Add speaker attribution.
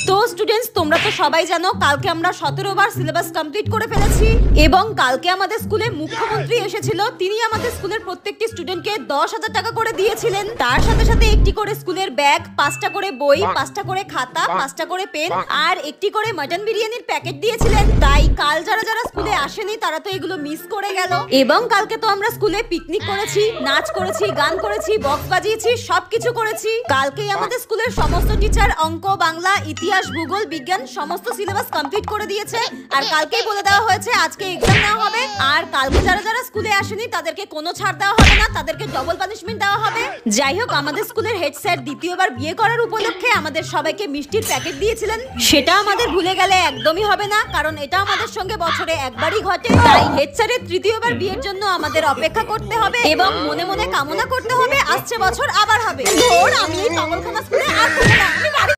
Speaker 1: তো স্টুডেন্টস, তোমরা তো সবাই জানো কালকে আমরা 17 বার সিলেবাস কমপ্লিট করে ফেলেছি এবং কালকে আমাদের স্কুলে মুখ্যমন্ত্রী এসেছিল। তিনি আমাদের স্কুলের প্রত্যেকটি স্টুডেন্টকে 10,000 টাকা করে দিয়েছিলেন। তার সাথে সাথে একটি করে স্কুলের ব্যাগ, 5টা করে বই, 5টা করে খাতা, 5টা করে পেন আর একটি করে মটন বিরিয়ানির প্যাকেট দিয়েছিলেন। তাই কাল যারা যারা স্কুলে আসেনি তারা তো এগুলো মিস করে গেল। এবং কালকে তো আমরা স্কুলে পিকনিক করেছি, নাচ করেছি, গান করেছি, বক্স বাজিয়েছি, সবকিছু করেছি। কালকেই আমাদের স্কুলের সমস্ত টিচার অঙ্ক, বাংলা, ইতিহাস, ভূগোল, বিজ্ঞান সমস্ত সিলেবাস কমপ্লিট করে দিয়েছে। আর কালকেই বলে দেওয়া হয়েছে আজকে এক্সাম নেওয়া হবে। আর কালকে যারা যারা স্কুলে আসেনি তাদেরকে কোনো ছাড় দেওয়া হবে না, তাদেরকে ডবল পানিশমেন্ট দেওয়া হবে। যাই হোক, আমাদের স্কুলের হেড স্যার দ্বিতীয়বার বিয়ে করার উপলক্ষে আমাদের সবাইকে মিষ্টির প্যাকেট দিয়েছিলেন। সেটা আমাদের ভুলে গেলে একদমই হবে না, কারণ এটা আমাদের সঙ্গে বছরে একবারই ঘটে। তাই হেড স্যারের তৃতীয়বার বিয়ের জন্য আমাদের অপেক্ষা করতে হবে এবং মনে মনে কামনা করতে হবে আসছে বছর আবার হবে। আমি এই পাগলখানা স্কুলে আর